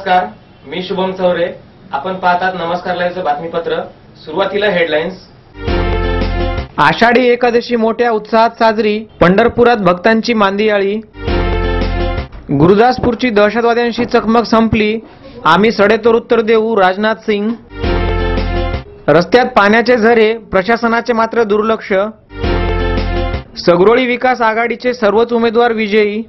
नमस्कार, मी शुभम चौरे. आपण पाहतात नमस्कार लाईव्हचं बातमीपत्र. सुरुवातीला हेडलाईन्स. आषाढी एकादशी मोठ्या उत्साहात साजरी. पंढरपुरात भक्तांची मांदियाळी. गुरुदासपूरची दहशतवाद्यांशी चकमक संपली. आम्ही सडेतोड उत्तर देऊ, राजनाथ सिंग. रस्त्यात पाण्याचे झरे, प्रशासनाचे मात्र दुर्लक्ष. सगरोळी विकास आघाडीचे सर्वच उमेदवार विजयी.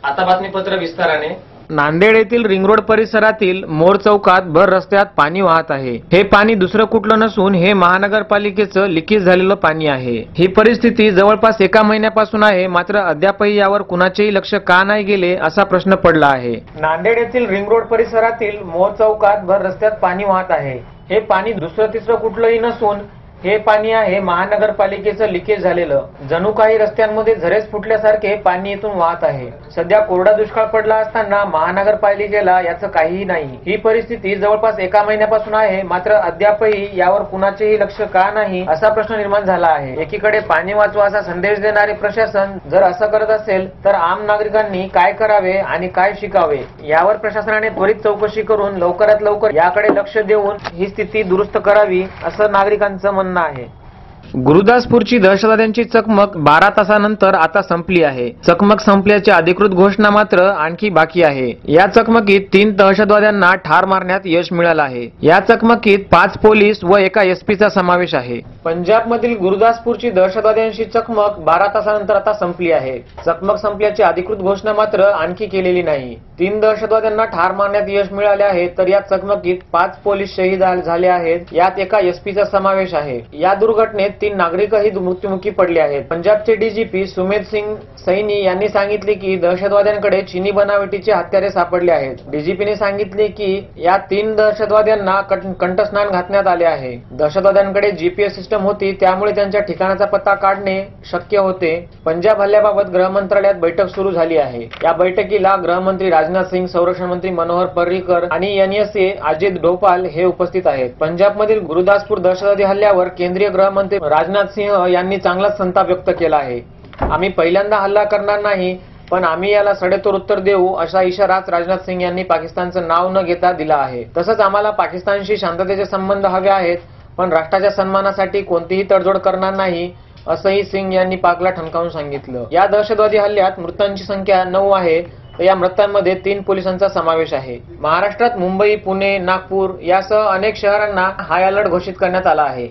आता बातमीपत्र विस्ताराने. नांदेड येथील रिंग रोड परिसरातील मोर चौकात भर रस्त्यात पाणी वाहत आहे. हे पाणी दुसरं कुठलं नसून हे महानगरपालिकेचं लिकेज झालेलं पाणी आहे. ही परिस्थिती जवळपास एका महिन्यापासून आहे, मात्र अद्यापही यावर कुणाचेही लक्ष का नाही गेले असा प्रश्न पडला आहे. नांदेड येथील रिंग रोड परिसरातील मोर चौकात भर रस्त्यात पाणी वाहत आहे. हे पाणी दुसरं तिसरं कुठलंही नसून हे पाणी आहे महानगरपालिकेचं लिकेज झालेलं. जणू काही रस्त्यांमध्ये झरेच फुटल्यासारखे पाणी इथून वाहत आहे. सध्या कोरडा दुष्काळ पडला असताना महानगरपालिकेला याचं काहीही नाही. ही परिस्थिती जवळपास एका महिन्यापासून आहे, मात्र अद्यापही यावर कुणाचेही लक्ष का नाही असा प्रश्न निर्माण झाला आहे. एकीकडे पाणी वाचवा असा संदेश देणारे प्रशासन जर असं करत असेल तर आम नागरिकांनी काय करावे आणि काय शिकावे यावर प्रशासनाने त्वरित चौकशी करून लवकरात लवकर याकडे लक्ष देऊन ही स्थिती दुरुस्त करावी असं नागरिकांचं म्हणणं आहे. गुरुदासपूरची दहशतवाद्यांची चकमक 12 तासानंतर आता संपली आहे. चकमक संपल्याची अधिकृत घोषणा मात्र आणखी बाकी आहे. या चकमकीत 3 दहशतवाद्यांना ठार मारण्यात यश मिळालं आहे. या चकमकीत 5 पोलीस व एका एसपीचा समावेश आहे. पंजाबमधील गुरुदासपूरची दहशतवाद्यांची चकमक 12 तासानंतर आता संपली आहे. चकमक संपल्याची अधिकृत घोषणा मात्र आणखी केलेली नाही. 3 दहशतवाद्यांना ठार मारण्यात यश मिळाले आहे, तर या चकमकीत 5 पोलीस शहीद झाले आहेत. यात एका एसपीचा समावेश आहे. या दुर्घटनेत 3 नागरिकही मृत्युमुखी पडले आहेत. पंजाबचे डीजीपी सुमेध सिंग सैनी यांनी सांगितले की दहशतवाद्यांकडे चीनी बनावटीचे हत्यारे सापडले आहेत. डीजीपीने सांगितले की या 3 दहशतवाद्यांना कंठस्नान घातण्यात आले आहे. दहशतवाद्यांकडे जीपीएस सिस्टम होती, त्यामुळे त्यांच्या ठिकाणाचा पत्ता काढणे शक्य होते. पंजाब हल्ल्याबाबत गृह मंत्रालयात बैठक सुरू झाली आहे. या बैठकीला गृहमंत्री राजनाथ सिंग, संरक्षण मंत्री मनोहर पर्रिकर आणि एनएसए अजित डोभाल हे उपस्थित आहेत. पंजाबमधील गुरुदासपूर दहशतवादी हल्ल्यावर केंद्रीय गृहमंत्री राजनाथ सिंह यांनी चांगलाच संताप व्यक्त केला आहे. आम्ही पहिल्यांदा हल्ला करणार नाही, पण आम्ही याला सडेतोड उत्तर देऊ असा इशाराच राजनाथ सिंह यांनी पाकिस्तानचं नाव न घेता दिला आहे. तसंच आम्हाला पाकिस्तानशी शांततेचे संबंध हवे आहेत, पण राष्ट्राच्या सन्मानासाठी कोणतीही तडजोड करणार नाही असंही सिंग यांनी पाकला ठणकावून सांगितलं. या दहशतवादी हल्ल्यात मृतांची संख्या 9 आहे. या मृतांमध्ये 3 पोलिसांचा समावेश आहे. महाराष्ट्रात मुंबई, पुणे, नागपूर यासह अनेक शहरांना हाय अलर्ट घोषित करण्यात आला आहे.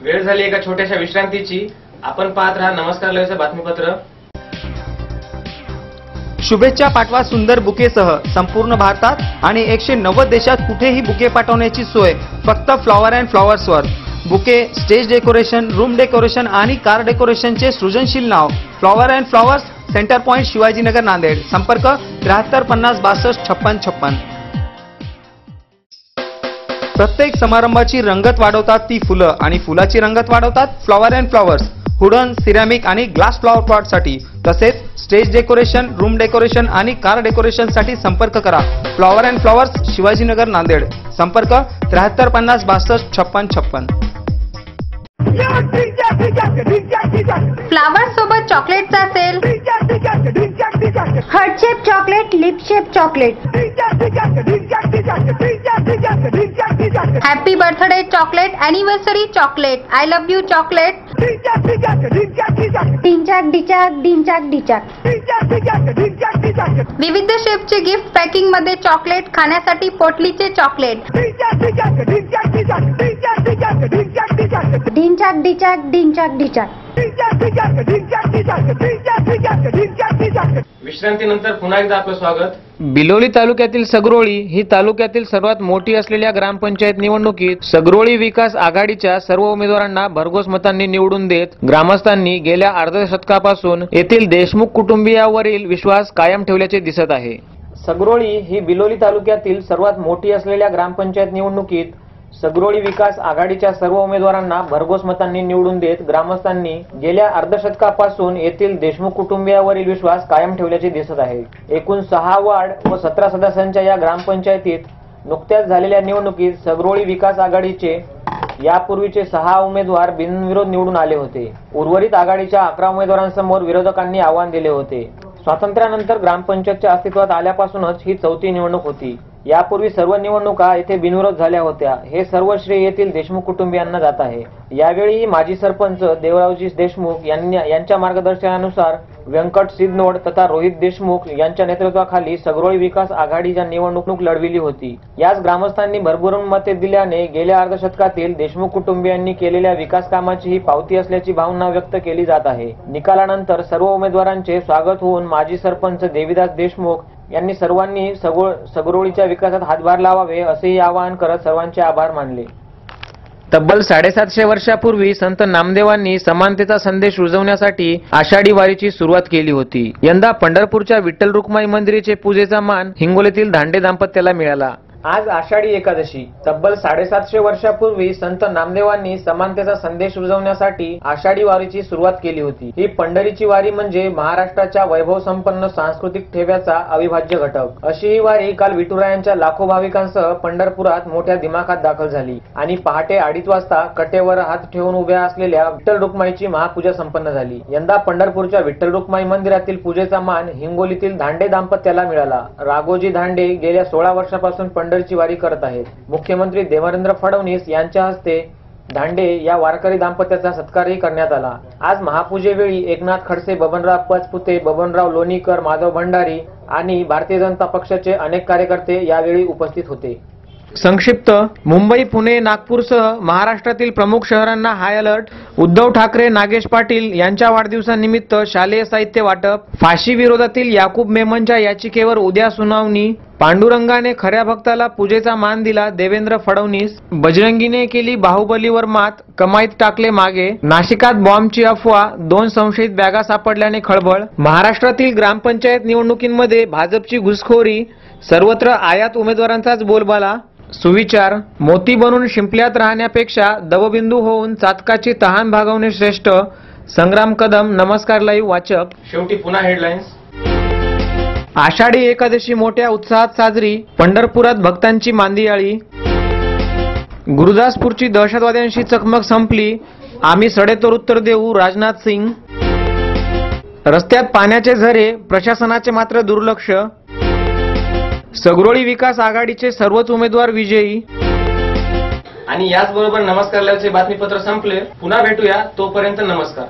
वेळ झाली एका छोट्याशा विश्रांतीची. आपण पाहत राहा नमस्कार लाईव्हचं बातमीपत्र. शुभेच्छा पाठवा सुंदर बुकेसह. संपूर्ण भारतात आणि 190 देशात कुठेही बुके पाठवण्याची सोय फक्त फ्लॉवर अँड फ्लॉवर्सवर. Bouquet, stage decoration, room decoration आणि कार डेकोरेशनचे सृजनशील नाव flower and flowers, center point, Shivajinagar, Nanded. संपर्क 73 50 62 56 56. प्रत्येक समारंभाची रंगत वाढवतात ती फुलं आणि फुलाची रंगत वाढवतात flower and flowers. Wooden, ceramic आणि ग्लास फ्लॉवर पॉट साठी तसेच स्टेज डेकोरेशन, रूम डेकोरेशन आणि कार डेकोरेशन साठी संपर्क करा. Flower and flowers, Shivajinagar, Nanded. संपर्क 73 50 62 56 56. फ्लावर सोबत चॉकलेटचा sale. Heart shape chocolate, lip shape chocolate, happy birthday chocolate, anniversary chocolate, I love you chocolate, डिंचाक डिचाक, डिंचाक डिचाक. विविध शेपचे गिफ्ट पॅकिंग मध्ये चॉकलेट, खाण्यासाठी पोटलीचे चॉकलेट. डिंचाक डिचाक, डिंचाक डिचाक. विश्रांतीनंतर पुन्हा एकदा आपलं स्वागत. बिलोली तालुक्यातील सगरोळी ही तालुक्यातील सर्वात मोठी असलेल्या ग्रामपंचायत निवडणुकीत सगरोळी विकास आघाडीच्या सर्व उमेदवारांना भरघोस मतांनी निवडून देत ग्रामस्थांनी गेल्या अर्ध्या शतकापासून येथील देशमुख कुटुंबियावरील विश्वास कायम ठेवल्याचे दिसत आहे. सगरोळी ही बिलोली तालुक्यातील सर्वात मोठी असलेल्या ग्रामपंचायत निवडणुकीत सगरोळी विकास आघाडीच्या सर्व उमेदवारांना भरघोस मतांनी निवडून देत ग्रामस्थांनी गेल्या अर्धशतकापासून येथील देशमुख कुटुंबियावरील विश्वास कायम ठेवल्याचे दिसत आहे. एकूण 6 वार्ड व 17 सदस्यांच्या या ग्रामपंचायतीत नुकत्याच झालेल्या निवडणुकीत सगरोळी विकास आघाडीचे यापूर्वीचे 6 उमेदवार बिनविरोध निवडून आले होते. उर्वरित आघाडीच्या 11 उमेदवारांसमोर विरोधकांनी आव्हान दिले होते. स्वातंत्र्यानंतर ग्रामपंचायतच्या अस्तित्वात आल्यापासूनच ही चौथी निवडणूक होती. यापूर्वी सर्व निवडणुका येथे बिनविरोध झाल्या होत्या. हे सर्व श्रेय येथील देशमुख कुटुंबियांना जात आहे. यावेळी माजी सरपंच देवरावजी देशमुख यांच्या मार्गदर्शनानुसार व्यंकट सिद्धनोड तथा रोहित देशमुख यांच्या नेतृत्वाखाली सगरोळी विकास आघाडीच्या निवडणूक लढविली होती. याच ग्रामस्थांनी भरभरून मते दिल्याने गेल्या अर्धशतकातील देशमुख कुटुंबियांनी केलेल्या विकास कामाची ही पावती असल्याची भावना व्यक्त केली जात आहे. निकालानंतर सर्व उमेदवारांचे स्वागत होऊन माजी सरपंच देविदास देशमुख यांनी सर्वांनी सगरोळीच्या विकासात हातभार लावावे असेही आवाहन करत सर्वांचे आभार मानले. तब्बल 750 वर्षापूर्वी संत नामदेवांनी समानतेचा संदेश रुजवण्यासाठी आषाढी वारीची सुरुवात केली होती. यंदा पंढरपूरच्या विठ्ठल रुक्माई मंदिराचे पूजेचा मान हिंगोलीतील धांडे दाम्पत्याला मिळाला. आज आषाढी एकादशी. तब्बल 750 वर्षापूर्वी संत नामदेवांनी समानतेचा संदेश रुजवण्यासाठी आषाढी वारीची सुरुवात केली होती. ही पंढरीची वारी म्हणजे महाराष्ट्राच्या वैभव संपन्न सांस्कृतिक ठेव्याचा अविभाज्य घटक. अशी ही वारी काल विठुरायांच्या लाखो भाविकांसह पंढरपुरात मोठ्या दिमाखात दाखल झाली आणि पहाटे 2:30 वाजता कटेवर हात ठेवून उभ्या असलेल्या विठ्ठल रुक्माईची महापूजा संपन्न झाली. यंदा पंढरपूरच्या विठ्ठल रुक्माई मंदिरातील पूजेचा मान हिंगोलीतील धांडे दाम्पत्याला मिळाला. राघोजी धांडे गेल्या 16 वर्षापासून पंढरीची वारी करत आहेत. मुख्यमंत्री देवेंद्र फडणवीस यांच्या हस्ते धांडे या वारकरी दाम्पत्याचा सत्कारही करण्यात आला. आज महापूजेवेळी एकनाथ खडसे, बबनराव पचपुते, बबनराव लोणीकर, माधव भंडारी आणि भारतीय जनता पक्षाचे अनेक कार्यकर्ते यावेळी उपस्थित होते. संक्षिप्त. मुंबई, पुणे, नागपूरसह महाराष्ट्रातील प्रमुख शहरांना हाय अलर्ट. उद्धव ठाकरे, नागेश पाटील यांच्या वाढदिवसानिमित्त शालेय साहित्य वाटप. फाशी विरोधातील याकूब मेमनच्या याचिकेवर उद्या सुनावणी. पांडुरंगाने खऱ्या भक्ताला पूजेचा मान दिला, देवेंद्र फडणवीस. बजरंगीने केली बाहुबलीवर मात, कमाईत टाकले मागे. नाशिकात बॉम्बची अफवा, 2 संशयित बॅगा सापडल्याने खळबळ. महाराष्ट्रातील ग्रामपंचायत निवडणुकीमध्ये भाजपची घुसखोरी, सर्वत्र आयात उमेदवारांचाच बोलबाला. सुविचार. मोती बनून शिंपल्यात राहण्यापेक्षा दवबिंदू होऊन चातकाची तहान भागवणे श्रेष्ठ. संग्राम कदम. नमस्कार लाईव्ह वाचक. शेवटी पुन्हा हेडलाईन्स. आषाढी एकादशी मोठ्या उत्साहात साजरी, पंढरपुरात भक्तांची मांदियाळी. गुरुदासपूरची दहशतवाद्यांशी चकमक संपली, आम्ही सडेतोड उत्तर देऊ, राजनाथ सिंग. रस्त्यात पाण्याचे झरे, प्रशासनाचे मात्र दुर्लक्ष. सगरोळी विकास आघाडीचे सर्वच उमेदवार विजयी. आणि याचबरोबर नमस्कार लाईव्हचे बातमीपत्र संपले. पुन्हा भेटूया, तोपर्यंत नमस्कार.